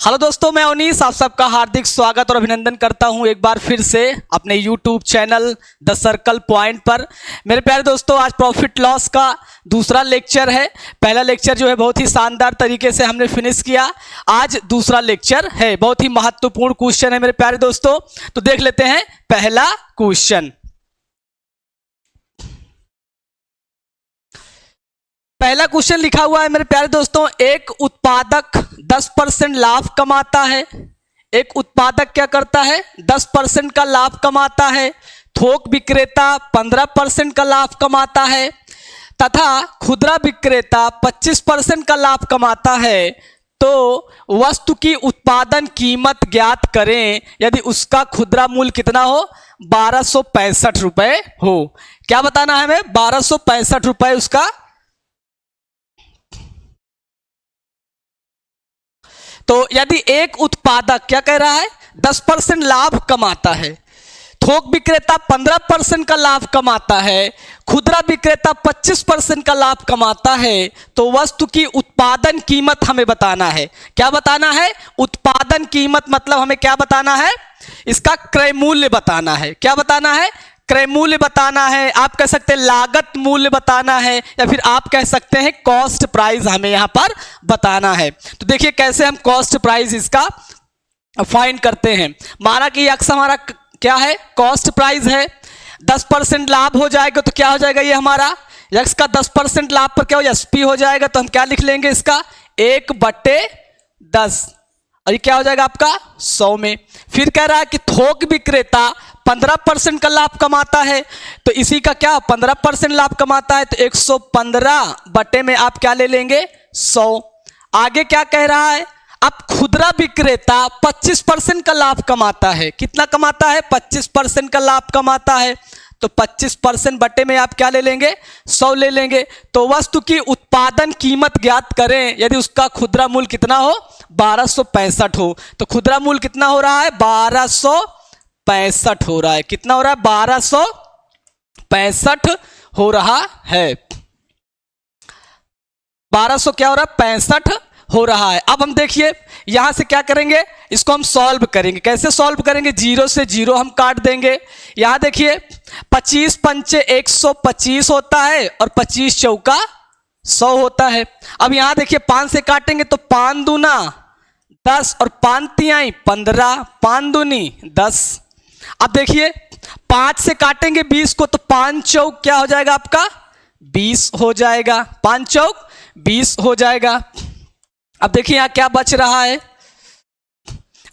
Hello दोस्तों, मैं अनीस आप सबका हार्दिक स्वागत और अभिनंदन करता हूं एक बार फिर से अपने YouTube channel the circle point पर। मेरे प्यारे दोस्तों, आज प्रॉफिट लॉस का दूसरा लेक्चर है। पहला लेक्चर जो है बहुत ही शानदार तरीके से हमने फिनिश किया। आज दूसरा लेक्चर है, बहुत ही महत्वपूर्ण क्वेश्चन है मेरे प्यारे दोस्तों। तो देख लेते हैं पहला क्वेश्चन। पहला क्वेश्चन लिखा हुआ है मेरे प्यारे दोस्तों, एक उत्पादक 10% लाभ कमाता है। एक उत्पादक क्या करता है? 10% का लाभ कमाता है। थोक विक्रेता 15% का लाभ कमाता है तथा खुदरा विक्रेता 25% का लाभ कमाता है। तो वस्तु की उत्पादन कीमत ज्ञात करें यदि उसका खुदरा मूल्य कितना हो? 1265 रुपए हो। क्या बताना है हमें? 1265 रुपए उसका। तो यदि एक उत्पादक क्या कह रहा है? 10% लाभ कमाता है, थोक विक्रेता 15% का लाभ कमाता है, खुदरा विक्रेता 25% का लाभ कमाता है, तो वस्तु की उत्पादन कीमत हमें बताना है। क्या बताना है? उत्पादन कीमत मतलब हमें क्या बताना है? इसका क्रय मूल्य बताना है। क्या बताना है? क्रय मूल्य बताना है। आप कह सकते हैं लागत मूल्य बताना है, या फिर आप कह सकते हैं कॉस्ट प्राइस हमें यहां पर बताना है। तो देखिए कैसे हम कॉस्ट प्राइस इसका फाइंड करते हैं। माना कि यक्स हमारा क्या है? कॉस्ट प्राइस है। 10% लाभ हो जाएगा तो क्या हो जाएगा? ये हमारा यक्स का 10% लाभ पर क्या हो? एसपी हो जाएगा। तो हम क्या लिख लेंगे इसका? 1/10, और ये क्या हो जाएगा आपका? 100 में। फिर कह रहा है कि थोक विक्रेता 15% का लाभ कमाता है, तो इसी का क्या 15% लाभ कमाता है, तो 115 बटे में आप क्या ले लेंगे? 100। आगे क्या कह रहा है? अब खुदरा विक्रेता 25% का लाभ कमाता है। कितना कमाता है? 25% का लाभ कमाता है, तो 25% बटे में आप क्या ले लेंगे? 100 ले लेंगे। तो वस्तु की उत्पादन कीमत ज्ञात करें यदि उसका खुदरा मूल्य कितना हो? 1265 हो। तो खुदरा मूल्य कितना हो रहा है? 1265 हो रहा है। कितना हो रहा है? 1265 हो रहा है। 1200 क्या हो रहा है? 65 हो रहा है। अब हम देखिए यहां से क्या करेंगे, इसको हम सॉल्व करेंगे। कैसे सॉल्व करेंगे? 0 से 0 हम काट देंगे। यहां देखिए 25 पंचे 125 होता है और 25 चौका 100 होता है। अब यहां देखिए 5 से काटेंगे तो 5 दूना 10 और 5 तिहाई 15, 5 दूनी 10। अब देखिए 5 से काटेंगे 20 को तो 5 चौक क्या हो जाएगा आपका? 20 हो जाएगा। 5 चौक 20 हो जाएगा। अब देखिए यहां क्या बच रहा है?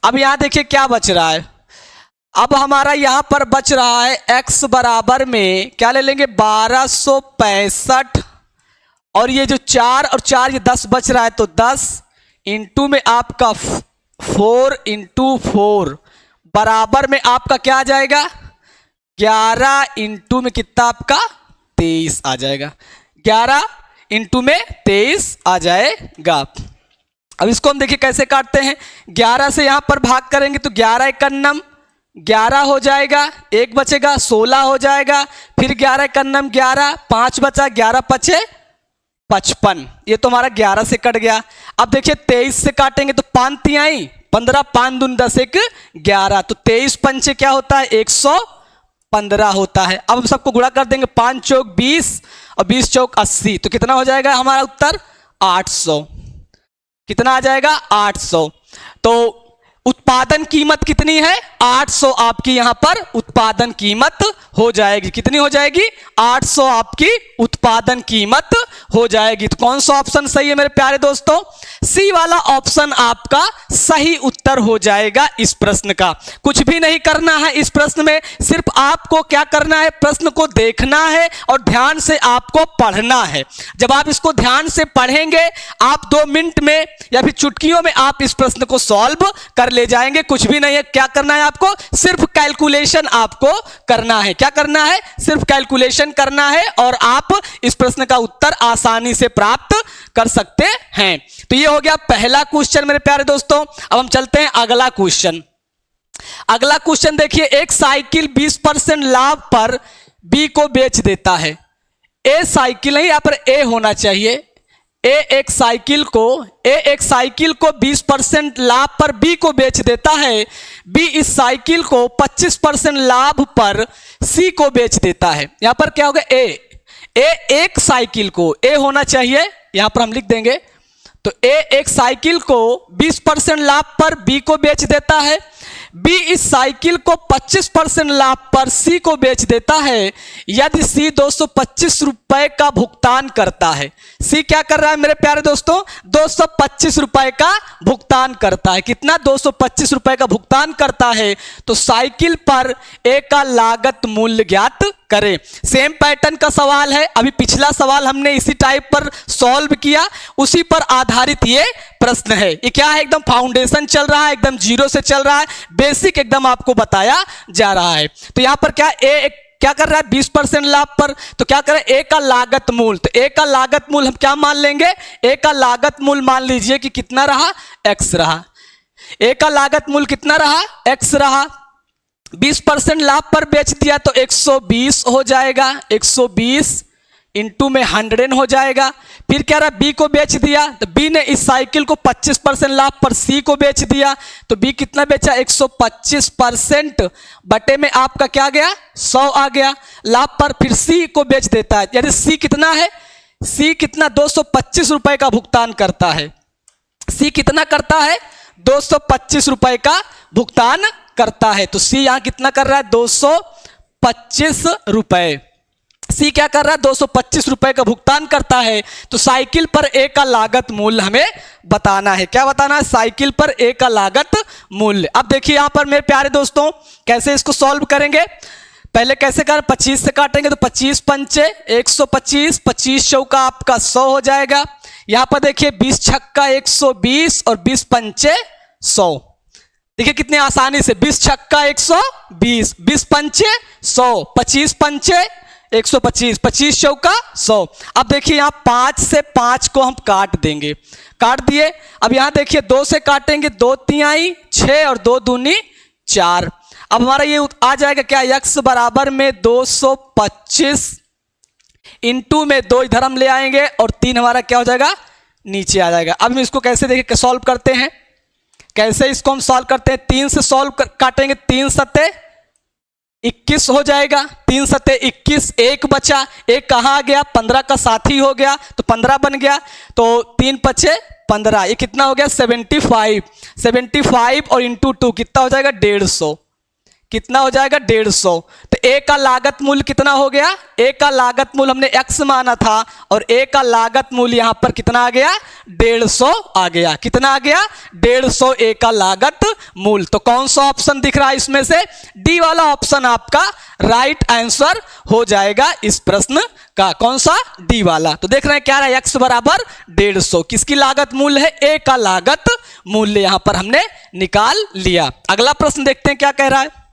अब यहां देखिए क्या बच रहा है? अब हमारा यहां पर बच रहा है x बराबर में क्या ले लेंगे? 1265, और ये जो 4 और 4 ये 10 बच रहा है, तो 10 इंटू में आपका 4 इंटू 4 बराबर में आपका क्या आ जाएगा? 11 इंटू में कितना आपका? 23 आ जाएगा। 11 इंटू में 23 आ जाएगा। अब इसको हम देखिए कैसे काटते हैं। 11 से यहां पर भाग करेंगे तो 11 एकन्नम 11 हो जाएगा, 1 बचेगा 16 हो जाएगा, फिर 11 एकन्नम 11, 5 बचा, 11 पचे 55। ये तो हमारा 11 से कट गया। अब देखिए 23 से काटेंगे तो 5 तिहाई 15, 5 दूनी 10, 1 11, तो 23 पंचे क्या होता है? 115 होता है। अब हम सबको गुणा कर देंगे। 5 चौक 20 और 20 चौक 80, तो कितना हो जाएगा हमारा उत्तर? 800। कितना आ जाएगा? 800। तो उत्पादन कीमत कितनी है? 800 आपकी यहां पर उत्पादन कीमत हो जाएगी। कितनी हो जाएगी? 800 आपकी उत्पादन कीमत हो जाएगी। तो कौन सा ऑप्शन सही है मेरे प्यारे दोस्तों? सी वाला ऑप्शन आपका सही उत्तर हो जाएगा इस प्रश्न का। कुछ भी नहीं करना है इस प्रश्न में, सिर्फ आपको क्या करना है? प्रश्न को देखना है और ध्यान से आपको पढ़ना है। जब आप इसको ध्यान से पढ़ेंगे, आप 2 मिनट में या फिर चुटकियों में आप इस प्रश्न को सॉल्व कर ले जाएंगे। कुछ भी नहीं है। क्या करना है आपको? सिर्फ कैलकुलेशन आपको करना है। क्या करना है? सिर्फ कैलकुलेशन करना है और आप इस प्रश्न का उत्तर आसानी से प्राप्त कर सकते हैं। तो ये हो गया पहला क्वेश्चन मेरे प्यारे दोस्तों। अब हम चलते हैं अगला क्वेश्चन। अगला क्वेश्चन देखिए, एक साइकिल 20% लाभ पर बी को बेच देता है। ए साइकिल नहीं, यहां पर ए होना चाहिए। एक साइकिल को 20% लाभ पर बी को बेच देता है, बी इस साइकिल को 25% लाभ पर सी को बेच देता है। यहां पर क्या होगा, ए एक साइकिल को, ए होना चाहिए, यहां पर हम लिख देंगे। तो ए एक साइकिल को 20% लाभ पर बी को बेच देता है, बी इस साइकिल को 25% लाभ पर सी को बेच देता है। यदि सी 225 रुपए का भुगतान करता है, सी क्या कर रहा है मेरे प्यारे दोस्तों, 225 रुपए का भुगतान करता है। कितना, 225 रुपए का भुगतान करता है। तो साइकिल पर ए का लागत मूल्य ज्ञात करें। सेम पैटर्न का सवाल है, अभी पिछला सवाल हमने इसी टाइप पर सॉल्व किया, उसी पर आधारित ये प्रश्न है। ये क्या है, एकदम फाउंडेशन चल रहा है, एकदम जीरो से चल रहा है, बेसिक एकदम आपको बताया जा रहा है। तो यहां पर क्या, ए क्या कर रहा है 20% लाभ पर, तो क्या करें, ए का लागत मूल्य, तो ए का लागत मूल्य हम क्या मान लेंगे, ए का लागत मूल्य मान लीजिए कि कितना रहा, एक्स रहा। ए का लागत मूल्य कितना रहा, एक्स रहा। 20% लाभ पर बेच दिया तो 120 हो जाएगा, 120 इंटू में 100 हो जाएगा। फिर क्या रहा, बी को बेच दिया, तो बी ने इस साइकिल को 25% लाभ पर सी को बेच दिया, तो बी कितना बेचा, 125% बटे में आपका क्या गया, 100 आ गया लाभ पर। फिर सी को बेच देता है, यदि सी कितना है, सी कितना 225 रुपए का भुगतान करता है, सी कितना करता है, 225 रुपए का भुगतान करता है। तो सी यहां कितना कर रहा है, 225 रुपए। सी क्या कर रहा है, 225 रुपए का भुगतान करता है। तो साइकिल पर ए का लागत मूल्य हमें बताना है। क्या बताना है, साइकिल पर ए का लागत मूल्य। अब देखिए यहां पर मेरे प्यारे दोस्तों कैसे इसको सॉल्व करेंगे। पहले कैसे करें, 25 से काटेंगे, तो 25 पंचे 125, 25 चौका आपका 100 हो जाएगा। यहां पर देखिए 20 छक्का 120 और 20 पंचे 100। देखिए कितने आसानी से, 20 छक्का 120, 20 पंचे 100, 25 पंचे 125, 25 चौका 100। अब देखिए यहां 5 से 5 को हम काट देंगे, काट दिए। अब यहां देखिए 2 से काटेंगे, 2 तिहाई 6 और 2 दूनी 4। अब हमारा ये आ जाएगा क्या, x बराबर में 225 इंटू में 2 इधर हम ले आएंगे और 3 हमारा क्या हो जाएगा, नीचे आ जाएगा। अब हम इसको कैसे देखिए सॉल्व करते हैं, कैसे इसको हम सॉल्व करते हैं। 3 से सॉल्व काटेंगे, 3 सत्ते 21 हो जाएगा, 3 सत्ते 21, एक बचा, एक कहाँ आ गया, 15 का साथी हो गया, तो 15 बन गया। तो 3 पचे 15, ये कितना हो गया, 75 और इंटू 2 कितना हो जाएगा, 150, कितना हो जाएगा, 150। तो ए का लागत मूल्य कितना हो गया, ए का लागत मूल्य हमने x माना था और ए का लागत मूल्य यहां पर कितना आ गया, 150 आ गया। कितना आ गया, 150 ए का लागत मूल्य। तो कौन सा ऑप्शन दिख रहा है इसमें से, डी वाला ऑप्शन आपका राइट आंसर हो जाएगा इस प्रश्न का। कौन सा, डी वाला। तो देख रहे हैं क्या रहा, x बराबर 150, किसकी लागत मूल्य है, ए का लागत मूल्य यहां पर हमने निकाल लिया। अगला प्रश्न देखते हैं क्या कह रहा है।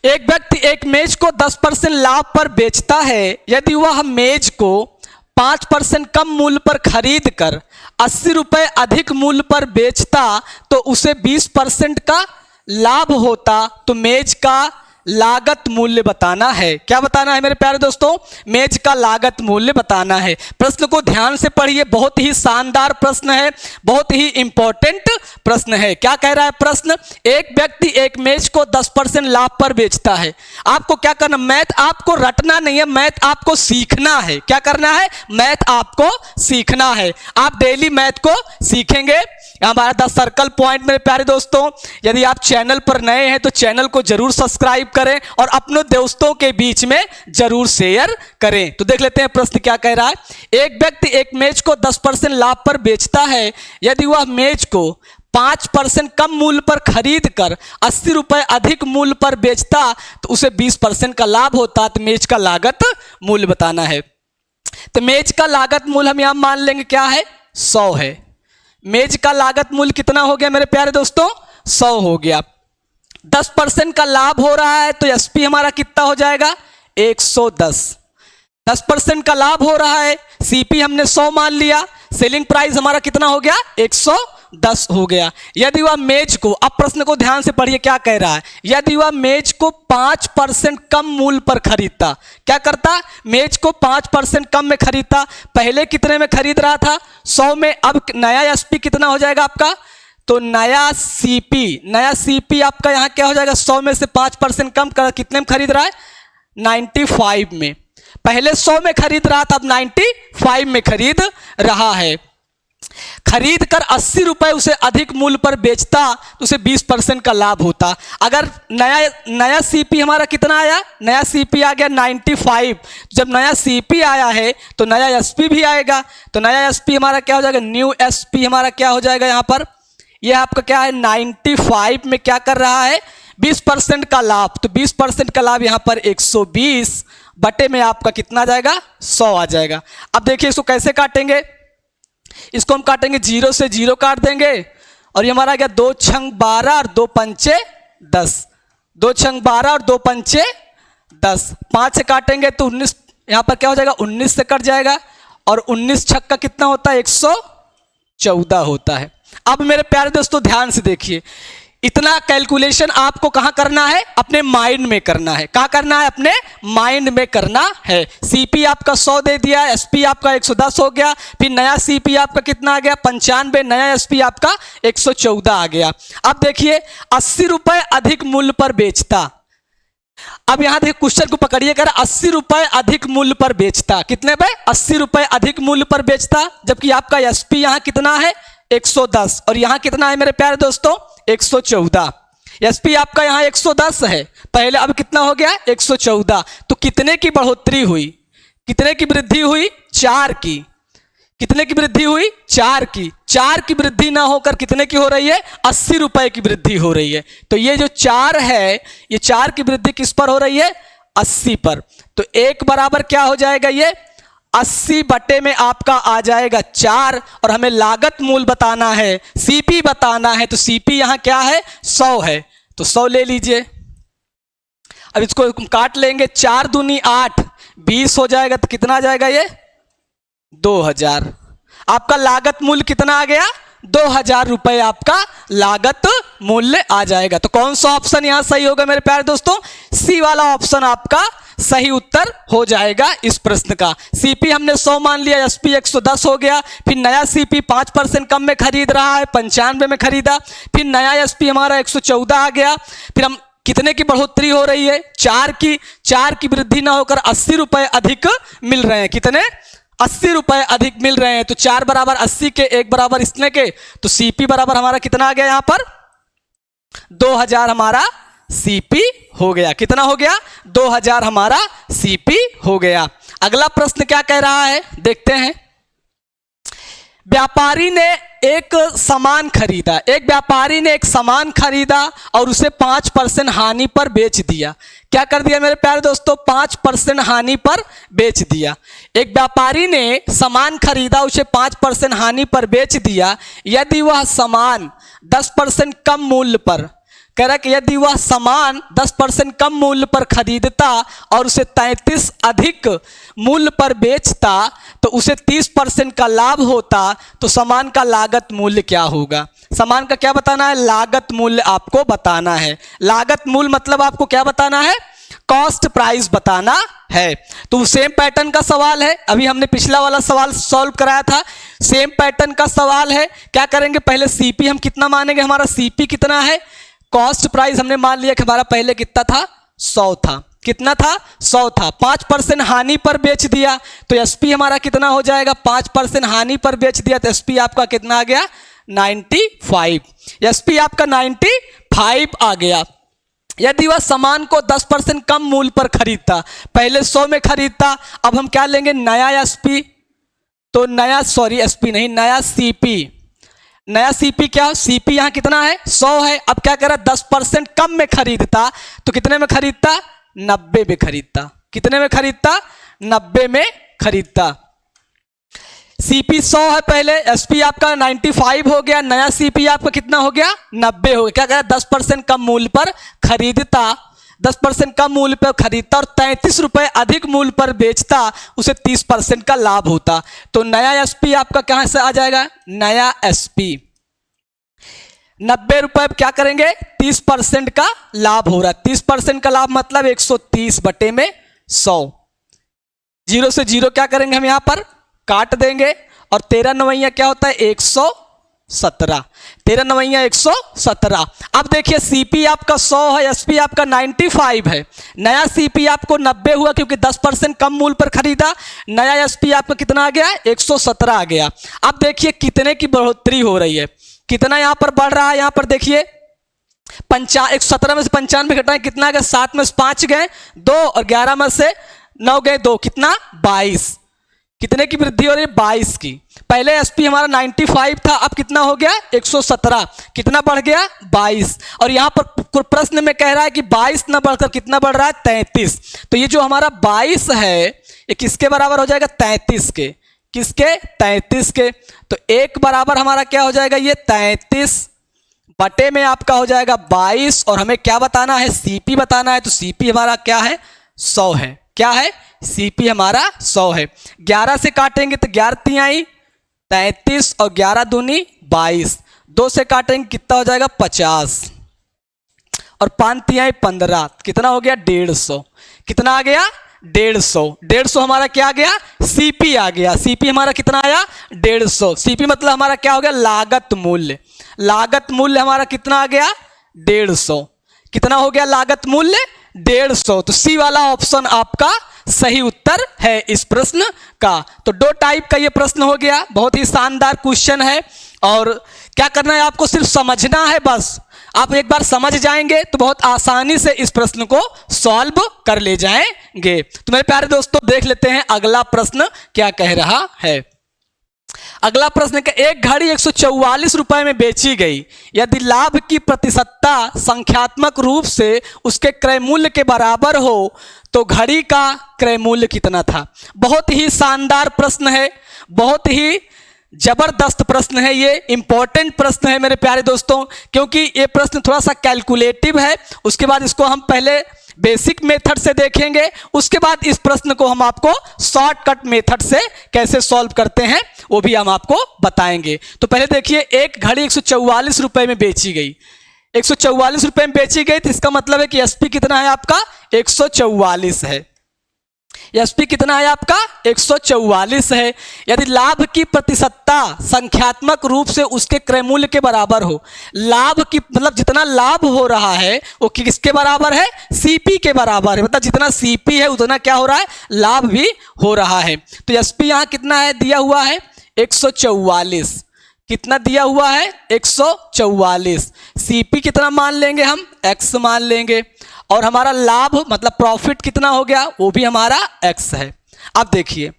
एक व्यक्ति एक मेज को 10% लाभ पर बेचता है। यदि वह मेज को 5% कम मूल्य पर खरीद कर 80 रुपए अधिक मूल्य पर बेचता तो उसे 20% का लाभ होता। तो मेज का लागत मूल्य बताना है। क्या बताना है मेरे प्यारे दोस्तों, मेज का लागत मूल्य बताना है। प्रश्न को ध्यान से पढ़िए, बहुत ही शानदार प्रश्न है, बहुत ही इंपॉर्टेंट प्रश्न है। क्या कह रहा है प्रश्न, एक व्यक्ति एक मेज को 10% लाभ पर बेचता है। आपको क्या करना, मैथ आपको रटना नहीं है, मैथ आपको सीखना है। क्या करना है, मैथ आपको सीखना है। आप डेली मैथ को सीखेंगे। हमारा 10 सर्कल पॉइंट मेरे प्यारे दोस्तों, यदि आप चैनल पर नए हैं तो चैनल को जरूर सब्सक्राइब करें और अपने दोस्तों के बीच में जरूर शेयर करें। तो देख लेते हैं प्रश्न क्या कह रहा है। एक व्यक्ति एक मेज को 10% लाभ पर बेचता है। यदि वह मेज को 5% कम मूल्य पर खरीद कर 80 रुपए अधिक मूल्य पर बेचता तो उसे 20% का लाभ होता। तो मेज का लागत मूल्य बताना है। तो मेज का लागत मूल्य हम यहां मान लेंगे क्या है, 100 है। मेज का लागत मूल्य कितना हो गया मेरे प्यारे दोस्तों, 100 हो गया। 10% का लाभ हो रहा है तो एसपी हमारा कितना हो जाएगा, 110। 10% का लाभ हो रहा है, सीपी हमने 100 मान लिया, सेलिंग प्राइस हमारा कितना हो गया, 120 10 हो गया। यदि वह मेज को, अब प्रश्न को ध्यान से पढ़िए क्या कह रहा है, यदि वह मेज को 5% कम मूल्य पर खरीदता, क्या करता, मेज को 5% कम में खरीदता। पहले कितने में खरीद रहा था, 100 में, अब नया एसपी कितना हो जाएगा आपका, तो नया सीपी आपका यहाँ क्या हो जाएगा, 100 में से 5% कम कर कितने में खरीद रहा है, 95 में। पहले 100 में खरीद रहा था, अब 95 में खरीद रहा है। खरीद कर 80 रुपए उसे अधिक मूल्य पर बेचता तो उसे 20% का लाभ होता। अगर नया सीपी हमारा कितना आया, नया सीपी आ गया 95। जब नया सीपी आया है तो नया एसपी भी आएगा, तो नया एसपी हमारा क्या हो जाएगा, न्यू एसपी हमारा क्या हो जाएगा, यहाँ पर यह आपका क्या है, 95 में क्या कर रहा है, 20% का लाभ। तो 20% का लाभ यहाँ पर 120 बटे में आपका कितना आ जाएगा, 100 आ जाएगा। अब देखिए इसको कैसे काटेंगे, इसको हम काटेंगे 0 से 0 काट देंगे, और ये हमारा क्या, 2 छंग 12 और 2 पंचे 10, 2 छंग 12 और 2 पंचे 10, 5 से काटेंगे तो 19, यहाँ पर क्या हो जाएगा, 19 से कट जाएगा, और 19 छक्का का कितना होता है, 114 होता है। अब मेरे प्यारे दोस्तों ध्यान से देखिए, इतना कैलकुलेशन आपको कहाँ करना है, अपने माइंड में करना है। कहाँ करना है, अपने माइंड में करना है। सीपी आपका 100 दे दिया, एसपी आपका 110 हो गया, फिर नया सीपी आपका कितना आ गया, 95, नया एसपी आपका 114 आ गया। अब देखिए 80 रुपए अधिक मूल्य पर बेचता। अब यहां देखिए क्वेश्चन को पकड़िए, कर 80 रुपए अधिक मूल्य पर बेचता, कितने पे, 80 रुपए अधिक मूल्य पर बेचता, जबकि आपका एसपी यहां कितना है, 110, और यहां कितना है मेरे प्यारे दोस्तों, 114। एसपी आपका यहां 110 है पहले, अब कितना हो गया, 114। तो कितने की बढ़ोतरी हुई, कितने की वृद्धि हुई, 4 की। कितने की वृद्धि हुई, 4 की। 4 की वृद्धि ना होकर कितने की हो रही है, 80 रुपए की वृद्धि हो रही है। तो ये जो 4 है, ये 4 की वृद्धि किस पर हो रही है, 80 पर। तो 1 बराबर क्या हो जाएगा, ये 80 बटे में आपका आ जाएगा 4, और हमें लागत मूल्य बताना है, सीपी बताना है। तो सीपी यहां क्या है, 100 है, तो 100 ले लीजिए। अब इसको काट लेंगे, 4 दूनी 8, 20 हो जाएगा, तो कितना आ जाएगा ये, 2000। आपका लागत मूल्य कितना आ गया, 2000 रुपए आपका लागत मूल्य आ जाएगा। तो कौन सा ऑप्शन यहां सही होगा मेरे प्यारे दोस्तों, सी वाला ऑप्शन आपका सही उत्तर हो जाएगा इस प्रश्न का। सीपी हमने 100 मान लिया, एसपी 110 हो गया, फिर नया सीपी 5% कम में खरीद रहा है, 95 में खरीदा, फिर नया एसपी हमारा 114 आ गया, फिर हम कितने की बढ़ोतरी हो रही है, 4 की। 4 की वृद्धि ना होकर 80 रुपए अधिक मिल रहे हैं, कितने, 80 रुपए अधिक मिल रहे हैं। तो 4 बराबर 80 के, 1 बराबर इतने के, तो सीपी बराबर हमारा कितना आ गया, यहां पर 2000 हमारा सीपी हो गया। कितना हो गया, 2000 हमारा सीपी हो गया। अगला प्रश्न क्या कह रहा है, देखते हैं। व्यापारी ने एक सामान खरीदा, एक व्यापारी ने एक सामान खरीदा और उसे 5% हानि पर बेच दिया। क्या कर दिया मेरे प्यारे दोस्तों, 5% हानि पर बेच दिया। एक व्यापारी ने सामान खरीदा, उसे 5% हानि पर बेच दिया। यदि वह सामान 10% कम मूल्य पर, कह रहा कि यदि वह सामान 10% कम मूल्य पर खरीदता और उसे 33 अधिक मूल्य पर बेचता तो उसे 30% का लाभ होता, तो सामान का लागत मूल्य क्या होगा। सामान का क्या बताना है, लागत मूल्य आपको बताना है। लागत मूल्य मतलब आपको क्या बताना है, कॉस्ट प्राइस बताना है। तो सेम पैटर्न का सवाल है, अभी हमने पिछला वाला सवाल सॉल्व कराया था, सेम पैटर्न का सवाल है। क्या करेंगे, पहले सीपी हम कितना मानेंगे, हमारा सीपी कितना है, कॉस्ट प्राइस हमने मान लिया कि हमारा पहले कितना था, 100 था। कितना था, 100 था। 5% हानि पर बेच दिया तो एसपी हमारा कितना हो जाएगा, 5% हानि पर बेच दिया तो एसपी आपका कितना आ गया, 95। एसपी आपका 95 आ गया। यदि वह सामान को 10% कम मूल्य पर खरीदता, पहले 100 में खरीदता, अब हम क्या लेंगे, नया एसपी, तो नया, सॉरी एसपी नहीं, नया सीपी। नया सीपी क्या, सीपी यहां कितना है, 100 है। अब क्या कर रहा, 10% कम में खरीदता तो कितने में खरीदता, 90 में खरीदता। कितने में खरीदता, 90 में खरीदता। सीपी 100 है पहले, एसपी आपका 95 हो गया, नया सीपी आपका कितना हो गया, 90 हो गया। क्या कह रहा, 10% कम मूल्य पर खरीदता, 10% कम मूल्य पर खरीदता और 33 रुपए अधिक मूल्य पर बेचता, उसे 30% का लाभ होता। तो नया एसपी आपका कहां से आ जाएगा, नया एसपी। 90 रुपए क्या करेंगे, 30% का लाभ हो रहा है। 30% का लाभ मतलब 130 बटे में 100। 0 से 0 क्या करेंगे हम यहाँ पर काट देंगे, और 13 नवैया क्या होता है 117। 13 नवैया 117। अब देखिए सीपी आपका 100 है, एसपी आपका 95 है। नया सीपी आपको 90 हुआ क्योंकि 10% कम मूल्य पर खरीदा। नया एसपी आपका कितना आ गया, 117 आ गया। अब देखिए कितने की बढ़ोतरी हो रही है, कितना यहाँ पर बढ़ रहा है। यहाँ पर देखिए 117 में से 95 घटाएं कितना गया, 7 में से 5 गए 2, और 11 में से 9 गए 2, कितना 22। कितने की वृद्धि हो रही है, 22 की। पहले एसपी हमारा 95 था, अब कितना हो गया 117, कितना बढ़ गया 22। और यहां पर प्रश्न में कह रहा है कि 22 ना बढ़कर कितना बढ़ रहा है 33। तो ये जो हमारा 22 है ये किसके बराबर हो जाएगा, 33 के। किसके, 33 के। तो एक बराबर हमारा क्या हो जाएगा, ये 33 बटे में आपका हो जाएगा 22, और हमें क्या बताना है, सीपी बताना है। तो सीपी हमारा क्या है, 100 है। क्या है, सीपी हमारा 100 है। 11 से काटेंगे तो 11 तिहाई 33 और 11 दूनी 22। 2 से काटेंगे कितना हो जाएगा 50, और 5 तिहाई 15, कितना हो गया 150। कितना आ गया 150। 150 हमारा क्या आ गया, सीपी आ गया। सीपी हमारा कितना आया 150। सीपी मतलब हमारा क्या हो गया, लागत मूल्य। लागत मूल्य हमारा कितना आ गया 150। कितना हो गया लागत मूल्य 150। तो सी वाला ऑप्शन आपका सही उत्तर है इस प्रश्न का। तो 2 टाइप का ये प्रश्न हो गया, बहुत ही शानदार क्वेश्चन है। और क्या करना है आपको, सिर्फ समझना है बस। आप एक बार समझ जाएंगे तो बहुत आसानी से इस प्रश्न को सॉल्व कर ले जाएंगे। तो मेरे प्यारे दोस्तों देख लेते हैं अगला प्रश्न क्या कह रहा है। अगला प्रश्न का, एक घड़ी 144 रुपए में बेची गई, यदि लाभ की प्रतिशतता संख्यात्मक रूप से उसके क्रय मूल्य के बराबर हो तो घड़ी का क्रय मूल्य कितना था। बहुत ही शानदार प्रश्न है, बहुत ही जबरदस्त प्रश्न है, ये इंपॉर्टेंट प्रश्न है मेरे प्यारे दोस्तों, क्योंकि ये प्रश्न थोड़ा सा कैलकुलेटिव है। उसके बाद इसको हम पहले बेसिक मेथड से देखेंगे, उसके बाद इस प्रश्न को हम आपको शॉर्टकट मेथड से कैसे सॉल्व करते हैं वो भी हम आपको बताएंगे। तो पहले देखिए, एक घड़ी 144 रुपए में बेची गई। 144 रुपए में बेची गई तो इसका मतलब है कि एसपी कितना है आपका 144 है। एसपी कितना है आपका 144 है। यदि लाभ की प्रतिशतता संख्यात्मक रूप से उसके क्रय मूल्य के बराबर हो, लाभ की मतलब जितना लाभ हो रहा है वो किसके बराबर है, सीपी के बराबर है। मतलब जितना सीपी है उतना क्या हो रहा है, लाभ भी हो रहा है। तो एसपी यहाँ कितना है दिया हुआ है 144। कितना दिया हुआ है 144। सीपी कितना मान लेंगे हम, एक्स मान लेंगे, और हमारा लाभ मतलब प्रॉफिट कितना हो गया वो भी हमारा एक्स है। अब देखिए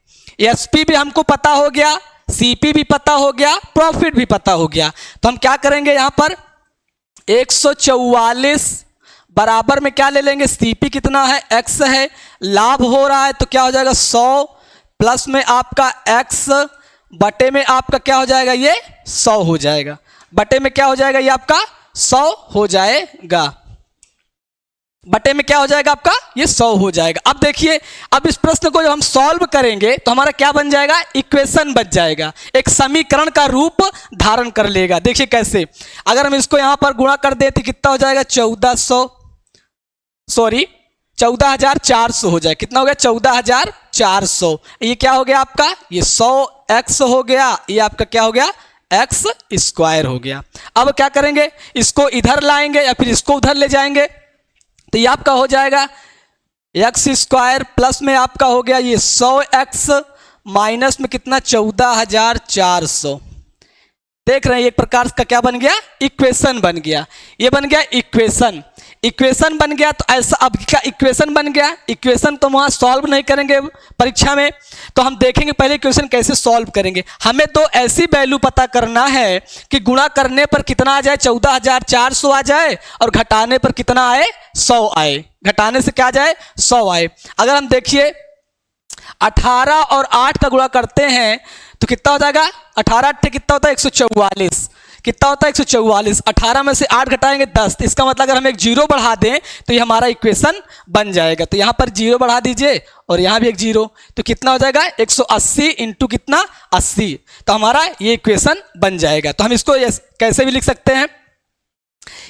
एसपी भी हमको पता हो गया, सीपी भी पता हो गया, प्रॉफिट भी पता हो गया। तो हम क्या करेंगे, यहाँ पर 144 बराबर में क्या ले लेंगे, सीपी कितना है एक्स है, लाभ हो रहा है तो क्या हो जाएगा 100 प्लस में आपका एक्स बटे में आपका क्या हो जाएगा, ये 100 हो जाएगा। बटे में क्या हो जाएगा, ये आपका 100 हो जाएगा। बटे में क्या हो जाएगा आपका, ये 100 हो जाएगा। अब देखिए, अब इस प्रश्न को जब हम सॉल्व करेंगे तो हमारा क्या बन जाएगा, इक्वेशन बन जाएगा, एक समीकरण का रूप धारण कर लेगा। देखिए कैसे, अगर हम इसको यहां पर गुणा कर देते कितना हो जाएगा 14,400 हो जाए। कितना हो गया 14,400। ये क्या हो गया आपका, ये 100x हो गया, ये आपका क्या हो गया x स्क्वायर हो गया। अब क्या करेंगे, इसको इधर लाएंगे या फिर इसको उधर ले जाएंगे, तो ये आपका हो जाएगा एक्स स्क्वायर प्लस में आपका हो गया ये 100x माइनस में कितना 14,400। देख रहे हैं एक प्रकार का क्या बन गया, इक्वेशन बन गया। ये बन गया इक्वेशन, इक्वेशन बन गया। तो ऐसा अब क्या इक्वेशन बन गया, इक्वेशन तो वहाँ सॉल्व नहीं करेंगे परीक्षा में, तो हम देखेंगे पहले इक्वेशन कैसे सॉल्व करेंगे। हमें तो ऐसी वैल्यू पता करना है कि गुणा करने पर कितना आ जाए 14,400 आ जाए, और घटाने पर कितना आए 100 आए। घटाने से क्या जाए 100 आए। अगर हम देखिए 18 और 8 का गुणा करते हैं तो कितना हो जाएगा, 18 8 कितना होता है 144। कितना होता है 144। 18 में से 8 घटाएंगे 10, तो इसका मतलब अगर हम एक जीरो बढ़ा दें तो ये हमारा इक्वेशन बन जाएगा। तो यहाँ पर जीरो बढ़ा दीजिए और यहाँ भी एक जीरो, तो कितना हो जाएगा 180 इंटू कितना 80, तो हमारा ये इक्वेशन बन जाएगा। तो हम इसको कैसे भी लिख सकते हैं,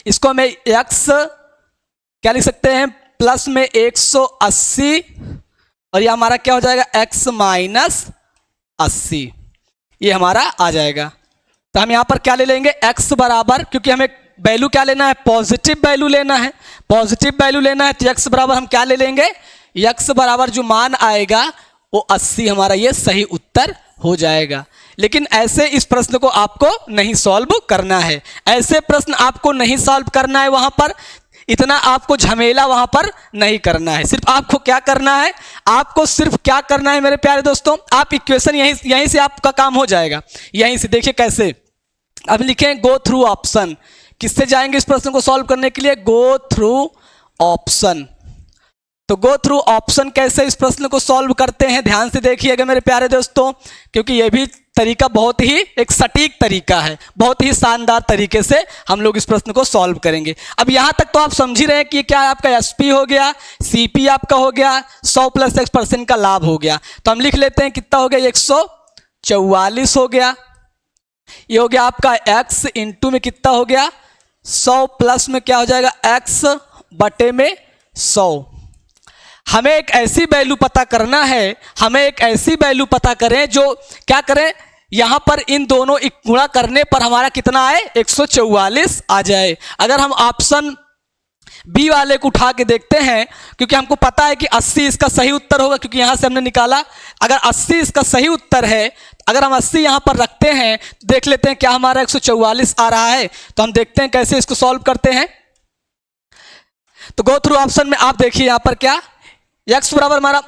इसको हमें x क्या लिख सकते हैं, प्लस में 180 और ये हमारा क्या हो जाएगा, x माइनस 80, ये हमारा आ जाएगा। तो हम यहाँ पर क्या ले लेंगे, x बराबर, क्योंकि हमें वैल्यू क्या लेना है, पॉजिटिव वैल्यू लेना है, पॉजिटिव वैल्यू लेना है, तो x बराबर हम क्या ले लेंगे, x बराबर जो मान आएगा वो 80 हमारा ये सही उत्तर हो जाएगा। लेकिन ऐसे इस प्रश्न को आपको नहीं सॉल्व करना है, ऐसे प्रश्न आपको नहीं सॉल्व करना है, वहां पर इतना आपको झमेला वहां पर नहीं करना है। सिर्फ आपको क्या करना है, आपको सिर्फ क्या करना है मेरे प्यारे दोस्तों, आप इक्वेशन यहीं से आपका काम हो जाएगा। यहीं से देखिए कैसे, अब लिखें गो थ्रू ऑप्शन, किससे जाएंगे इस प्रश्न को सॉल्व करने के लिए, गो थ्रू ऑप्शन। तो गो थ्रू ऑप्शन कैसे इस प्रश्न को सॉल्व करते हैं, ध्यान से देखिएगा मेरे प्यारे दोस्तों, क्योंकि यह भी तरीका बहुत ही एक सटीक तरीका है, बहुत ही शानदार तरीके से हम लोग इस प्रश्न को सॉल्व करेंगे। अब यहाँ तक तो आप समझ ही रहे हैं कि क्या है, आपका एसपी हो गया, सीपी आपका हो गया, 100 + x% का लाभ हो गया। तो हम लिख लेते हैं कितना हो गया, 144 हो गया। ये हो गया आपका x इंटू में कितना हो गया, 100 प्लस में क्या हो जाएगा, x बटे में 100। हमें एक ऐसी वैल्यू पता करना है, हमें एक ऐसी वैल्यू पता करें जो क्या करें, यहां पर इन दोनों गुणा करने पर हमारा कितना आए, 144 आ जाए। अगर हम ऑप्शन बी वाले को उठा के देखते हैं, क्योंकि हमको पता है कि 80 इसका सही उत्तर होगा, क्योंकि यहां से हमने निकाला, अगर 80 इसका सही उत्तर है, अगर हम 80 यहां पर रखते हैं, देख लेते हैं क्या हमारा 144 आ रहा है। तो हम देखते हैं कैसे इसको सॉल्व करते हैं। तो गो थ्रू ऑप्शन में आप देखिए यहां पर क्या, x बराबर हमारा,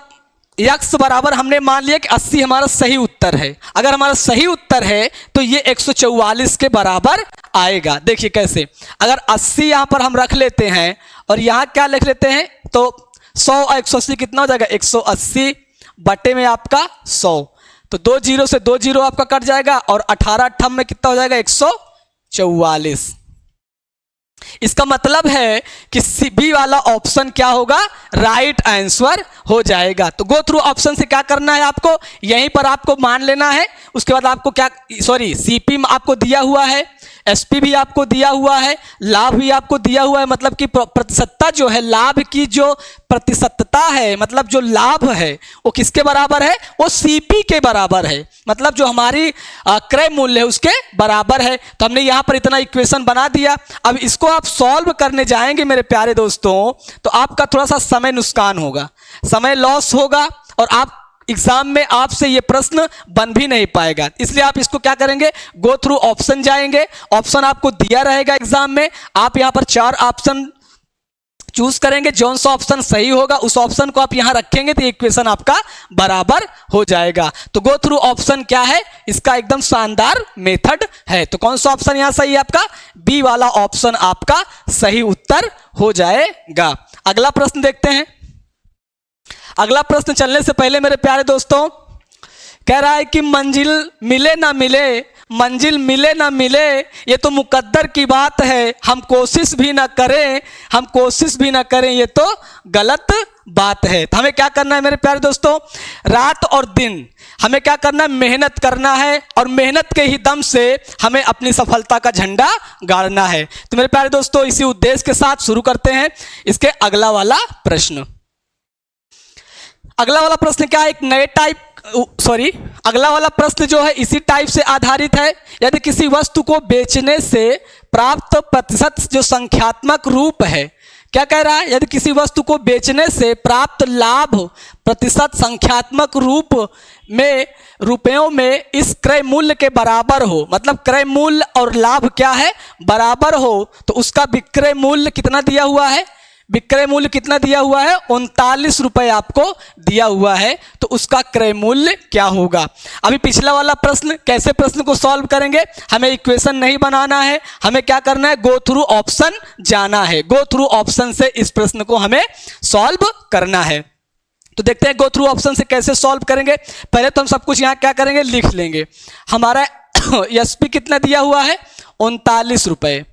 x बराबर हमने मान लिया कि 80 हमारा सही उत्तर है। अगर हमारा सही उत्तर है तो ये 144 के बराबर आएगा। देखिए कैसे, अगर 80 यहां पर हम रख लेते हैं और यहां क्या लिख लेते हैं, तो 100 और 180 कितना हो जाएगा, 180 बटे में आपका 100, तो 2 0 से 2 0 आपका कट जाएगा और 18 8 में कितना हो जाएगा, 144। इसका मतलब है कि सी बी वाला ऑप्शन क्या होगा, राइट आंसर हो जाएगा। तो गो थ्रू ऑप्शन से क्या करना है, आपको यहीं पर आपको मान लेना है। उसके बाद आपको क्या, सॉरी, सीपी आपको दिया हुआ है, एसपी भी आपको दिया हुआ है, लाभ भी आपको दिया हुआ है, मतलब कि प्रतिशतता जो है, लाभ की जो प्रतिशतता है, मतलब जो लाभ है वो किसके बराबर है, वो सीपी के बराबर है, मतलब जो हमारी क्रय मूल्य है उसके बराबर है। तो हमने यहाँ पर इतना इक्वेशन बना दिया। अब इसको आप सॉल्व करने जाएंगे मेरे प्यारे दोस्तों, तो आपका थोड़ा सा समय नुकसान होगा, समय लॉस होगा, और आप एग्जाम में आपसे ये प्रश्न बन भी नहीं पाएगा। इसलिए आप इसको क्या करेंगे, गो थ्रू ऑप्शन जाएंगे, ऑप्शन आपको दिया रहेगा एग्जाम में, आप यहाँ पर 4 ऑप्शन चूज करेंगे, जौन सा ऑप्शन सही होगा उस ऑप्शन को आप यहाँ रखेंगे तो इक्वेशन आपका बराबर हो जाएगा। तो गो थ्रू ऑप्शन क्या है, इसका एकदम शानदार मेथड है। तो कौन सा ऑप्शन यहाँ सही है, आपका बी वाला ऑप्शन आपका सही उत्तर हो जाएगा। अगला प्रश्न देखते हैं। अगला प्रश्न चलने से पहले मेरे प्यारे दोस्तों, कह रहा है कि मंजिल मिले ना मिले, मंजिल मिले ना मिले ये तो मुकद्दर की बात है, हम कोशिश भी ना करें, हम कोशिश भी ना करें ये तो गलत बात है। तो हमें क्या करना है मेरे प्यारे दोस्तों, रात और दिन हमें क्या करना है, मेहनत करना है, और मेहनत के ही दम से हमें अपनी सफलता का झंडा गाड़ना है। तो मेरे प्यारे दोस्तों, इसी उद्देश्य के साथ शुरू करते हैं इसके अगला वाला प्रश्न। अगला वाला प्रश्न क्या है, एक नए टाइप, सॉरी, अगला वाला प्रश्न जो है इसी टाइप से आधारित है। यदि किसी वस्तु को बेचने से प्राप्त प्रतिशत जो संख्यात्मक रूप है, क्या कह रहा है, यदि किसी वस्तु को बेचने से प्राप्त लाभ प्रतिशत संख्यात्मक रूप में रुपयों में इस क्रय मूल्य के बराबर हो, मतलब क्रय मूल्य और लाभ क्या है, बराबर हो, तो उसका विक्रय मूल्य कितना दिया हुआ है, विक्रय मूल्य कितना दिया हुआ है, 39 रुपए आपको दिया हुआ है, तो उसका क्रय मूल्य क्या होगा। अभी पिछला वाला प्रश्न, कैसे प्रश्न को सॉल्व करेंगे, हमें इक्वेशन नहीं बनाना है, हमें क्या करना है, गो थ्रू ऑप्शन जाना है, गो थ्रू ऑप्शन से इस प्रश्न को हमें सॉल्व करना है। तो देखते हैं गो थ्रू ऑप्शन से कैसे सॉल्व करेंगे। पहले तो हम सब कुछ यहाँ क्या करेंगे, लिख लेंगे। हमारा एसपी कितना दिया हुआ है, 39 रुपए,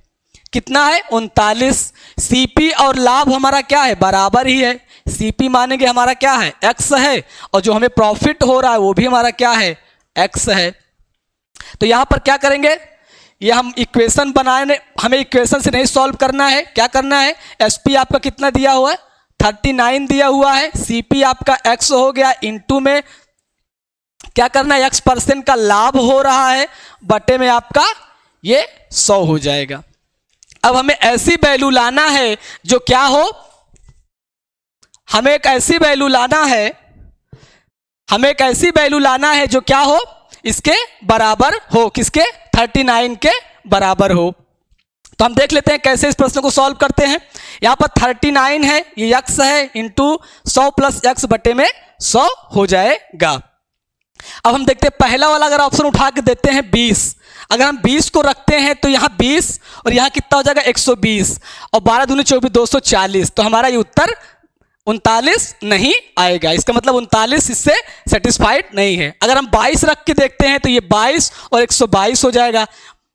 कितना है, 39। सीपी और लाभ हमारा क्या है, बराबर ही है, सीपी मानेंगे हमारा क्या है, एक्स है, और जो हमें प्रॉफिट हो रहा है वो भी हमारा क्या है, एक्स है। तो यहां पर क्या करेंगे, ये हम इक्वेशन बनाने, हमें इक्वेशन से नहीं सॉल्व करना है। क्या करना है, SP आपका कितना दिया हुआ है, 39 दिया हुआ है। CP आपका x हो गया, इनटू में क्या करना है, x% का लाभ हो रहा है, बटे में आपका ये 100 हो जाएगा। अब हमें ऐसी वैल्यू लाना है जो क्या हो, हमें एक ऐसी वैल्यू लाना है, हमें एक ऐसी वैल्यू लाना है जो क्या हो, इसके बराबर हो, किसके, 39 के बराबर हो। तो हम देख लेते हैं कैसे इस प्रश्न को सॉल्व करते हैं। यहां पर 39 है, ये x है, इंटू 100 प्लस x बटे में 100 हो जाएगा। अब हम देखते हैं पहला वाला अगर ऑप्शन उठा के देते हैं 20, अगर हम 20 को रखते हैं तो यहाँ 20 और यहाँ कितना हो जाएगा 120 और 12 दूनी 24 240, तो हमारा ये उत्तर 39 नहीं आएगा। इसका मतलब 39 इससे सेटिस्फाइड नहीं है। अगर हम 22 रख के देखते हैं तो ये 22 और 122 हो जाएगा,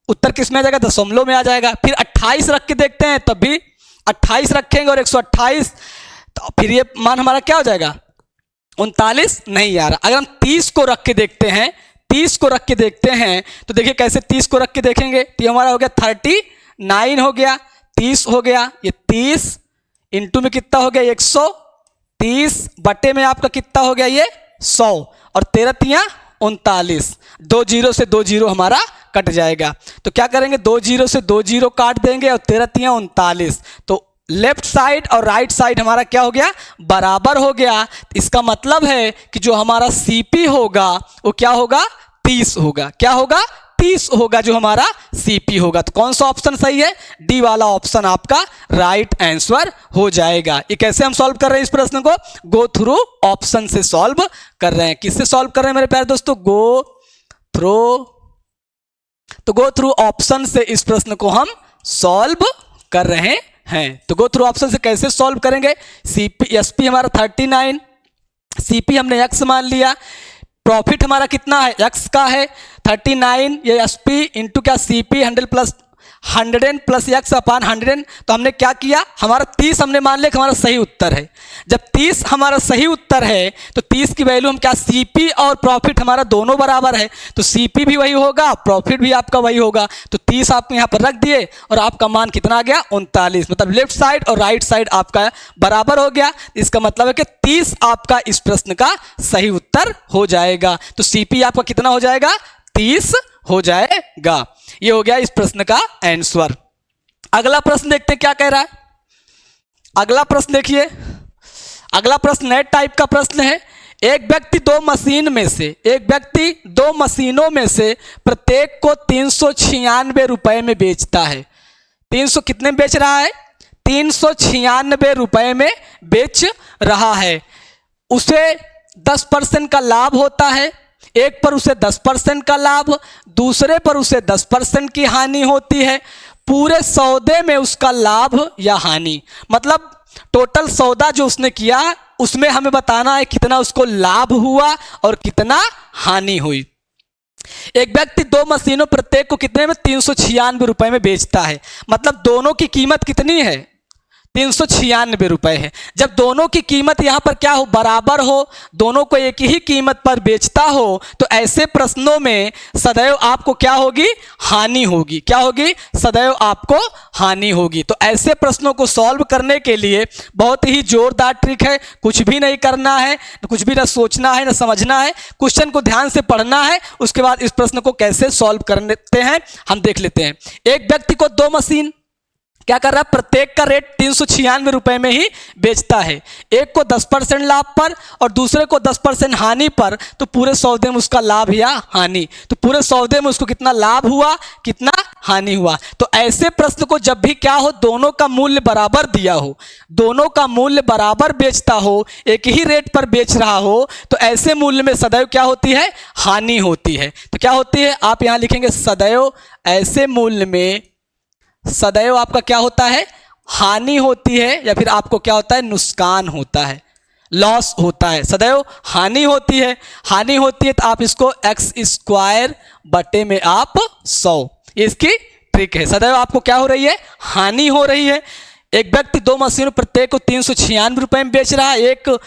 उत्तर किस में आ जाएगा, दशमलव में आ जाएगा। फिर 28 रख के देखते हैं तब भी 28 रखेंगे और 128, तो फिर ये मान हमारा क्या हो जाएगा, 39 नहीं आ रहा। अगर हम 30 को रख के देखते हैं, 30 को रख के देखते हैं तो देखिए कैसे 30 को रख के देखेंगे, तो ये हमारा हो गया 39 हो गया, 30 हो गया, ये 30 इंटू में कितना हो गया 130 बटे में आपका कितना हो गया ये 100 और 13 तियां 39, 2 जीरो से 2 जीरो हमारा कट जाएगा। तो क्या करेंगे, 2 जीरो से 2 जीरो काट देंगे और 13 तियां 39, तो लेफ्ट साइड और राइट साइड हमारा क्या हो गया, बराबर हो गया। इसका मतलब है कि जो हमारा CP होगा वो क्या होगा, 30 होगा। क्या होगा, 30 होगा जो हमारा CP होगा। तो कौन सा ऑप्शन सही है, डी वाला ऑप्शन आपका राइट आंसर हो जाएगा। ये कैसे हम सॉल्व कर रहे हैं इस प्रश्न को, गो थ्रू ऑप्शन से सॉल्व कर रहे हैं। किससे सॉल्व कर रहे हैं मेरे प्यारे दोस्तों, गो थ्रू ऑप्शन से इस प्रश्न को हम सॉल्व कर रहे हैं। तो गो थ्रू ऑप्शन से कैसे सॉल्व करेंगे, SP हमारा 39, CP हमने x मान लिया, प्रॉफिट हमारा कितना है, x का है 39, ये SP इंटू क्या CP 100 प्लस x अपान 100, तो हमने क्या किया, हमारा 30 हमने मान लिया कि हमारा सही उत्तर है। जब 30 हमारा सही उत्तर है तो 30 की वैल्यू हम क्या, CP और प्रॉफिट हमारा दोनों बराबर है, तो CP भी वही होगा, प्रॉफिट भी आपका वही होगा, तो 30 आप यहाँ पर रख दिए और आपका मान कितना आ गया 39, मतलब लेफ्ट साइड और राइट साइड आपका बराबर हो गया। इसका मतलब है कि 30 आपका इस प्रश्न का सही उत्तर हो जाएगा। तो CP आपका कितना हो जाएगा, 30 हो जाएगा। ये हो गया इस प्रश्न का आंसर। अगला प्रश्न देखते हैं क्या कह रहा है। अगला प्रश्न देखिए, अगला प्रश्न नए टाइप का प्रश्न है। एक व्यक्ति दो मशीनों में से प्रत्येक को 396 रुपए में बेचता है। 300 कितने में बेच रहा है, 396 रुपए में बेच रहा है। उसे 10% का लाभ होता है, एक पर उसे 10% का लाभ, दूसरे पर उसे 10% की हानि होती है। पूरे सौदे में उसका लाभ या हानि, मतलब टोटल सौदा जो उसने किया उसमें हमें बताना है कितना उसको लाभ हुआ और कितना हानि हुई। एक व्यक्ति दो मशीनों प्रत्येक को कितने में, 396 रुपए में बेचता है, मतलब दोनों की कीमत कितनी है, 396 रुपए है। जब दोनों की कीमत यहाँ पर क्या हो, बराबर हो, दोनों को एक ही कीमत पर बेचता हो, तो ऐसे प्रश्नों में सदैव आपको क्या होगी, हानि होगी। क्या होगी, सदैव आपको हानि होगी। तो ऐसे प्रश्नों को सॉल्व करने के लिए बहुत ही जोरदार ट्रिक है। कुछ भी नहीं करना है, कुछ भी ना सोचना है, ना समझना है, क्वेश्चन को ध्यान से पढ़ना है, उसके बाद इस प्रश्न को कैसे सॉल्व करते हैं हम देख लेते हैं। एक व्यक्ति को दो मशीन क्या कर रहा है, प्रत्येक का रेट 396 रुपए में ही बेचता है। एक को 10% लाभ पर और दूसरे को 10% हानि पर, तो पूरे सौदे में उसका लाभ या हानि, तो पूरे सौदे में उसको कितना लाभ हुआ, कितना हानि हुआ। तो ऐसे प्रश्न को जब भी क्या हो, दोनों का मूल्य बराबर दिया हो, दोनों का मूल्य बराबर बेचता हो, एक ही रेट पर बेच रहा हो, तो ऐसे मूल्य में सदैव क्या होती है, हानि होती है। तो क्या होती है, आप यहां लिखेंगे सदैव, ऐसे मूल्य में सदैव आपका क्या होता है, हानि होती है, या फिर आपको क्या होता है, नुकसान होता है, लॉस होता है। सदैव हानि होती है, हानि होती है तो आप इसको x² बटे में आप 100, इसकी ट्रिक है। सदैव आपको क्या हो रही है, हानि हो रही है। एक व्यक्ति दो मशीनों प्रत्येक को 396 रुपए में बेच रहा है, एक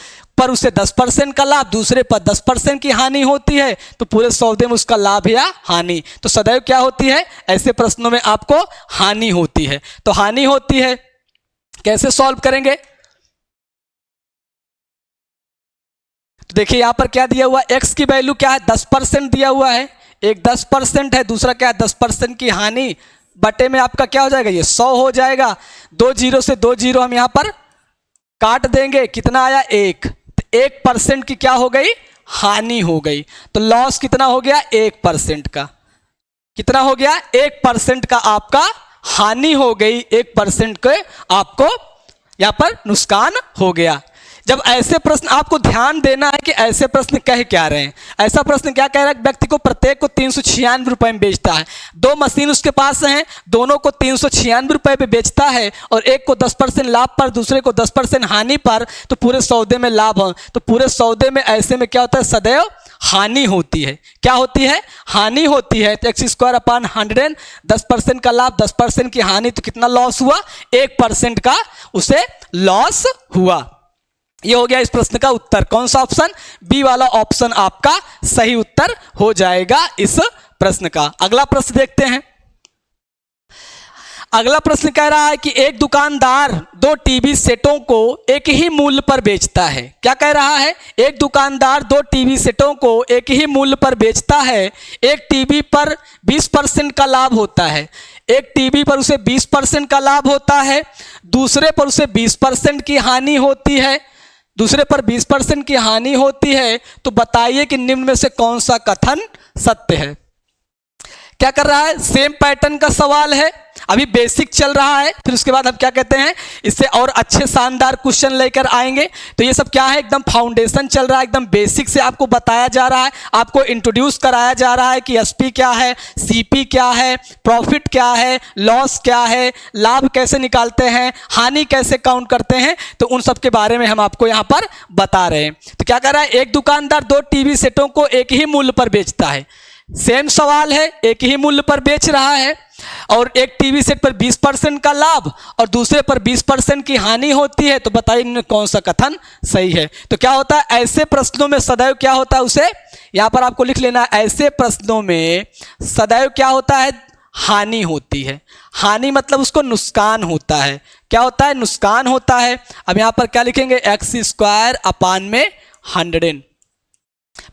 पर उसे 10% का लाभ, दूसरे पर 10% की हानि होती है, तो पूरे सौदे में उसका लाभ या हानि। तो सदैव क्या होती है, ऐसे प्रश्नों में आपको हानि होती है। तो हानि होती है, कैसे सॉल्व करेंगे? तो देखिए यहां पर क्या दिया हुआ, x की वैल्यू क्या है, 10% दिया हुआ है, एक 10% है, दूसरा क्या है 10% की हानि, बटे में आपका क्या हो जाएगा, ये 100 हो जाएगा। 2 जीरो से 2 जीरो हम यहां पर काट देंगे, कितना आया 1, तो 1% की क्या हो गई, हानि हो गई। तो लॉस कितना हो गया, 1% का, कितना हो गया 1% का आपका हानि हो गई, 1% के आपको यहां पर नुकसान हो गया। जब ऐसे प्रश्न आपको ध्यान देना है कि ऐसे प्रश्न कह क्या रहे हैं। ऐसा प्रश्न क्या कह रहा है, व्यक्ति को प्रत्येक को 396 रुपए में बेचता है, 2 मशीन उसके पास हैं, दोनों को 396 रुपए पे बेचता है, और एक को 10% लाभ पर, दूसरे को 10% हानि पर, तो पूरे सौदे में लाभ हो। तो पूरे सौदे में ऐसे में क्या होता है, सदैव हानि होती है। क्या होती है, हानि होती है। तो x² अपान 100, 10% का लाभ, 10% की हानि, तो कितना लॉस हुआ, 1% का उसे लॉस हुआ। ये हो गया इस प्रश्न का उत्तर। कौन सा ऑप्शन, बी वाला ऑप्शन आपका सही उत्तर हो जाएगा इस प्रश्न का। अगला प्रश्न देखते हैं। अगला प्रश्न कह रहा है कि एक दुकानदार 2 टीवी सेटों को एक ही मूल्य पर बेचता है। क्या कह रहा है, एक दुकानदार 2 टीवी सेटों को एक ही मूल्य पर बेचता है। एक टीवी पर 20% का लाभ होता है, एक टीवी पर उसे 20% का लाभ होता है, दूसरे पर उसे 20% की हानि होती है, दूसरे पर 20% की हानि होती है। तो बताइए कि निम्न में से कौन सा कथन सत्य है। क्या कर रहा है, सेम पैटर्न का सवाल है, अभी बेसिक चल रहा है, फिर उसके बाद हम क्या कहते हैं, इससे और अच्छे शानदार क्वेश्चन लेकर आएंगे। तो ये सब क्या है, एकदम फाउंडेशन चल रहा है, एकदम बेसिक से आपको बताया जा रहा है, आपको इंट्रोड्यूस कराया जा रहा है कि एसपी क्या है, सीपी क्या है, प्रॉफिट क्या है, लॉस क्या है, लाभ कैसे निकालते हैं, हानि कैसे काउंट करते हैं। तो उन सब के बारे में हम आपको यहाँ पर बता रहे हैं। तो क्या कर रहा है, एक दुकानदार 2 टीवी सेटों को एक ही मूल्य पर बेचता है। सेम सवाल है, एक ही मूल्य पर बेच रहा है, और एक टीवी सेट पर 20% का लाभ और दूसरे पर 20% की हानि होती है। तो बताइए कौन सा कथन सही है। तो क्या होता है, ऐसे प्रश्नों में सदैव क्या होता है, उसे यहां पर आपको लिख लेना है, ऐसे प्रश्नों में सदैव क्या होता है, हानि होती है। हानि मतलब उसको नुकसान होता है। क्या होता है, नुकसान होता है। अब यहां पर क्या लिखेंगे, x² अपान में 100,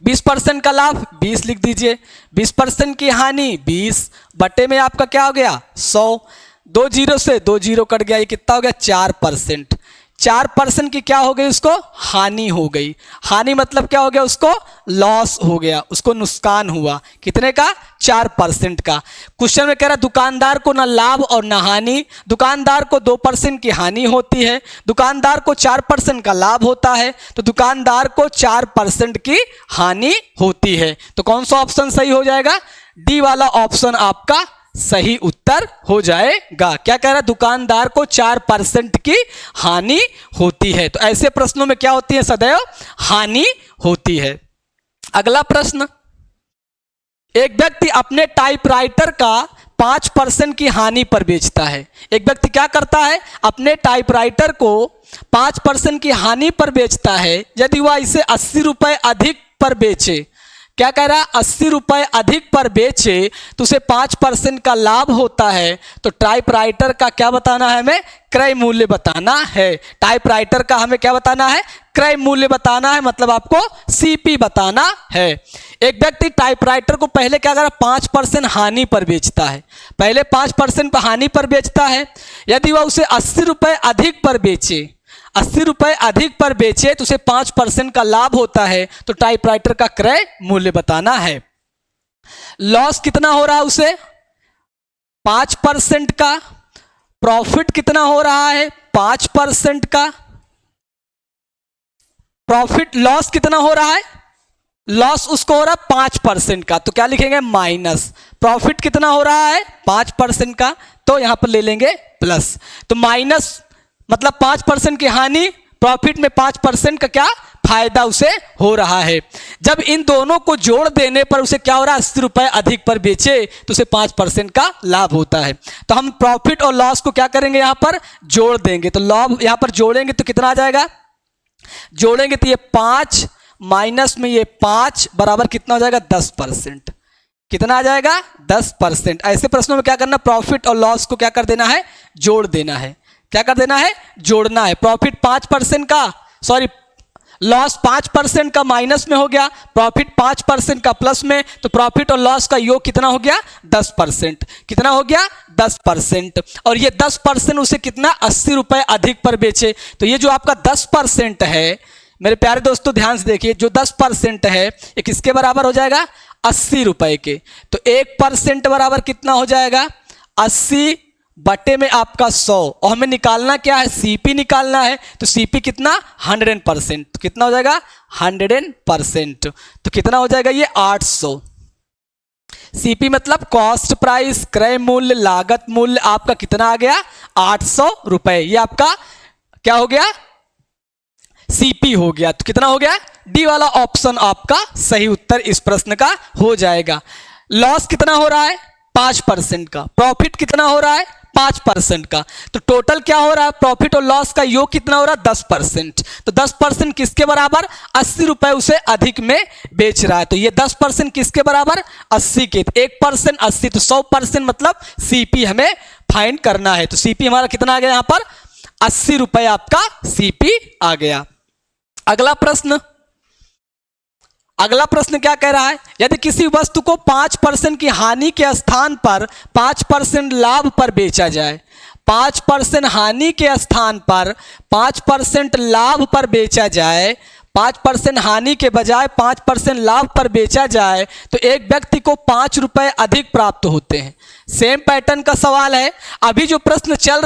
20% का लाभ 20 लिख दीजिए, 20% की हानि 20, बटे में आपका क्या हो गया 100, 2 जीरो से 2 जीरो कट गया, ये कितना हो गया 4%। 4% की क्या हो गई, उसको हानि हो गई। हानि मतलब क्या हो गया, उसको लॉस हो गया, उसको नुकसान हुआ। कितने का, 4% का। क्वेश्चन में कह रहा है दुकानदार को ना लाभ और ना हानि, दुकानदार को 2% की हानि होती है, दुकानदार को 4% का लाभ होता है, तो दुकानदार को 4% की हानि होती है। तो कौन सा ऑप्शन सही हो जाएगा, डी वाला ऑप्शन आपका सही उत्तर हो जाएगा। क्या कह रहा है, दुकानदार को 4% की हानि होती है। तो ऐसे प्रश्नों में क्या होती है, सदैव हानि होती है। अगला प्रश्न, एक व्यक्ति अपने टाइपराइटर का 5% की हानि पर बेचता है। एक व्यक्ति क्या करता है, अपने टाइपराइटर को 5% की हानि पर बेचता है। यदि वह इसे 80 रुपए अधिक पर बेचे, क्या कह रहा है, 80 रुपए अधिक पर बेचे तो उसे 5% का लाभ होता है। तो टाइपराइटर का क्या बताना है, हमें क्रय मूल्य बताना है। टाइपराइटर का हमें क्या बताना है, क्रय मूल्य बताना है, मतलब आपको सीपी बताना है। एक व्यक्ति टाइपराइटर को पहले क्या कर रहा है, 5% हानि पर बेचता है, पहले 5% हानि पर बेचता है। यदि वह उसे 80 रुपए अधिक पर बेचे, 80 रुपए अधिक पर बेचे तो उसे 5% का लाभ होता है। तो टाइपराइटर का क्रय मूल्य बताना है। लॉस कितना हो रहा है उसे, 5% का। प्रॉफिट कितना हो रहा है, 5% का। प्रॉफिट, लॉस कितना हो रहा है, लॉस उसको हो रहा है 5% का, तो क्या लिखेंगे माइनस। प्रॉफिट कितना हो रहा है 5% का, तो यहां पर ले लेंगे प्लस। तो माइनस मतलब 5% की हानि, प्रॉफिट में 5% का क्या फायदा उसे हो रहा है। जब इन दोनों को जोड़ देने पर उसे क्या हो रहा है, 80 रुपए अधिक पर बेचे तो उसे 5% का लाभ होता है। तो हम प्रॉफिट और लॉस को क्या करेंगे, यहां पर जोड़ देंगे। तो लाभ यहां पर जोड़ेंगे तो कितना आ जाएगा, जोड़ेंगे तो ये 5 माइनस में ये 5 बराबर कितना हो जाएगा 10%। कितना आ जाएगा 10%। ऐसे प्रश्नों में क्या करना, प्रॉफिट और लॉस को क्या कर देना है, जोड़ देना है। क्या कर देना है, जोड़ना है। प्रॉफिट 5% का, सॉरी लॉस 5% का माइनस में हो गया, प्रॉफिट 5% का प्लस में, तो प्रॉफिट और लॉस का योग कितना हो गया 10%। कितना हो गया 10%। और ये 10% उसे कितना 80 रुपए अधिक पर बेचे। तो ये जो आपका 10% है मेरे प्यारे दोस्तों, ध्यान से देखिए, जो 10% है ये किसके बराबर हो जाएगा 80 रुपए के। तो 1% बराबर कितना हो जाएगा 80 बटे में आपका 100, और हमें निकालना क्या है, सीपी निकालना है। तो सीपी कितना 100%। कितना हो जाएगा 100%। तो कितना हो जाएगा ये 800। सीपी मतलब कॉस्ट प्राइस, क्रय मूल्य, लागत मूल्य आपका कितना आ गया 800 रुपए। ये आपका क्या हो गया सीपी हो गया। तो कितना हो गया, डी वाला ऑप्शन आपका सही उत्तर इस प्रश्न का हो जाएगा। लॉस कितना हो रहा है 5% का, प्रॉफिट कितना हो रहा है 5% का। तो टोटल क्या हो रहा है, प्रॉफिट और लॉस का योग कितना हो रहा है 10%। तो 10% किसके बराबर 80 रुपए उसे अधिक में बेच रहा है। तो ये 10% किसके बराबर 80 के। तो 1% 80, तो 100% मतलब सीपी हमें फाइंड करना है। तो सीपी हमारा कितना आ गया यहां पर 80 रुपए आपका सीपी आ गया। अगला प्रश्न क्या कह रहा है, यदि किसी वस्तु को 5% की हानि के स्थान पर 5% लाभ पर बेचा जाए, 5% हानि के स्थान पर 5% लाभ पर बेचा जाए, 5% हानि के बजाय 5% लाभ पर बेचा जाए, तो एक व्यक्ति को 5 रुपए अधिक प्राप्त होते हैं। सेम पैटर्न का सवाल है। अभी जो प्रश्न चल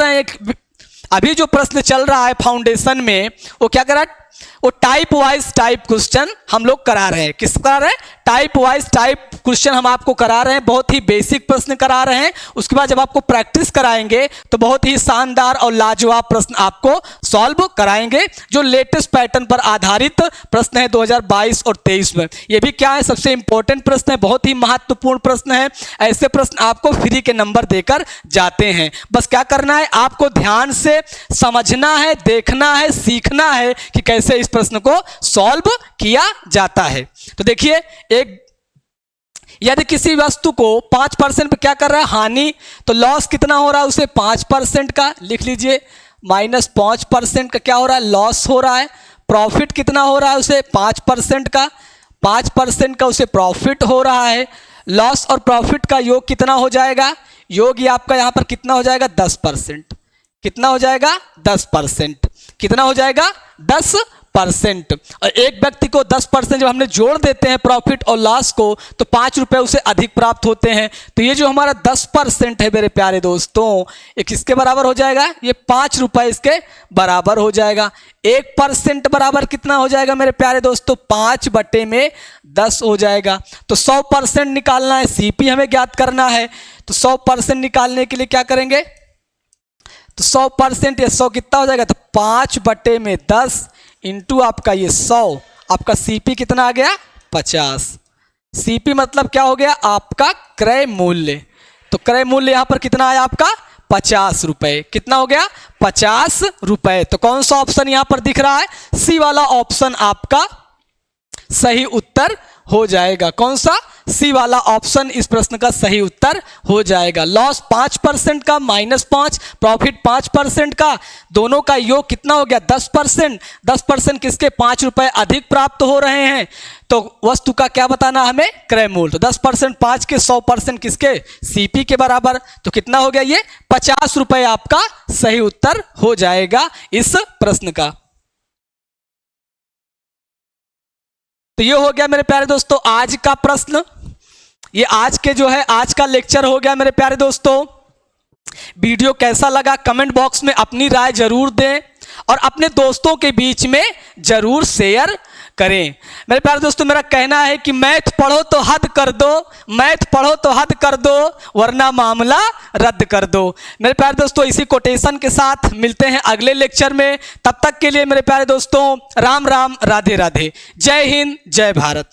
रहा है फाउंडेशन में, वो क्या कर रहा है, वो टाइप वाइज टाइप क्वेश्चन हम लोग करा रहे हैं। किस करा रहे हैं, टाइप वाइज टाइप क्वेश्चन हम आपको करा रहे हैं। बहुत ही बेसिक प्रश्न करा रहे हैं। उसके बाद जब आपको प्रैक्टिस कराएंगे तो बहुत ही शानदार और लाजवाब प्रश्न आपको सॉल्व कराएंगे, जो लेटेस्ट पैटर्न पर आधारित प्रश्न है 2022 और 23 में। ये भी क्या है, सबसे इंपॉर्टेंट प्रश्न है, बहुत ही महत्वपूर्ण प्रश्न है। ऐसे प्रश्न आपको फ्री के नंबर देकर जाते हैं। बस क्या करना है, आपको ध्यान से समझना है, देखना है, सीखना है कि कैसे इस प्रश्न को सॉल्व किया जाता है। तो देखिए, यदि किसी वस्तु को 5% पे क्या कर रहा है हानि, तो लॉस कितना हो रहा है उसे 5% का, लिख लीजिए, माइनस 5% का क्या हो रहा है लॉस हो रहा है। प्रॉफिट कितना हो रहा है उसे 5% का, 5% का उसे प्रॉफिट हो रहा है। लॉस और प्रॉफिट का योग कितना हो जाएगा, योग ये आपका यहां पर कितना हो जाएगा 10%। कितना हो जाएगा 10%। कितना हो जाएगा 10%। और एक व्यक्ति को 10% जब हमने जोड़ देते हैं प्रॉफिट और लॉस को, तो 5 रुपए उसे अधिक प्राप्त होते हैं। तो ये जो हमारा 10% है मेरे प्यारे दोस्तों, ये किसके बराबर हो जाएगा, ये 5 रुपए इसके बराबर हो जाएगा। 1% बराबर कितना हो जाएगा मेरे प्यारे दोस्तों, 5 बटे में 10 हो जाएगा। तो 100% निकालना है, सीपी हमें ज्ञात करना है। तो 100% निकालने के लिए क्या करेंगे, तो 100% या 100 कितना हो जाएगा, तो 5 बटे में 10 इंटू आपका ये 100, आपका सीपी कितना आ गया 50। सीपी मतलब क्या हो गया आपका क्रय मूल्य। तो क्रय मूल्य यहां पर कितना आया आपका 50 रुपए। कितना हो गया 50 रुपए। तो कौन सा ऑप्शन यहां पर दिख रहा है, सी वाला ऑप्शन आपका सही उत्तर हो जाएगा। कौन सा, सी वाला ऑप्शन इस प्रश्न का सही उत्तर हो जाएगा। लॉस 5% का माइनस 5, प्रॉफिट 5% का, दोनों का योग कितना हो गया 10%। 10% किसके 5 रुपए अधिक प्राप्त हो रहे हैं। तो वस्तु का क्या बताना हमें, क्रय मूल्य। तो 10% 5 के, 100% किसके, सीपी के बराबर। तो कितना हो गया ये 50 रुपए आपका सही उत्तर हो जाएगा इस प्रश्न का। तो ये हो गया मेरे प्यारे दोस्तों आज का प्रश्न। ये आज के जो है आज का लेक्चर हो गया मेरे प्यारे दोस्तों। वीडियो कैसा लगा कमेंट बॉक्स में अपनी राय जरूर दें और अपने दोस्तों के बीच में जरूर शेयर करें। मेरे प्यारे दोस्तों, मेरा कहना है कि मैथ पढ़ो तो हद कर दो, मैथ पढ़ो तो हद कर दो, वरना मामला रद्द कर दो। मेरे प्यारे दोस्तों, इसी कोटेशन के साथ मिलते हैं अगले लेक्चर में। तब तक के लिए मेरे प्यारे दोस्तों राम राम, राधे राधे, जय हिंद, जय भारत।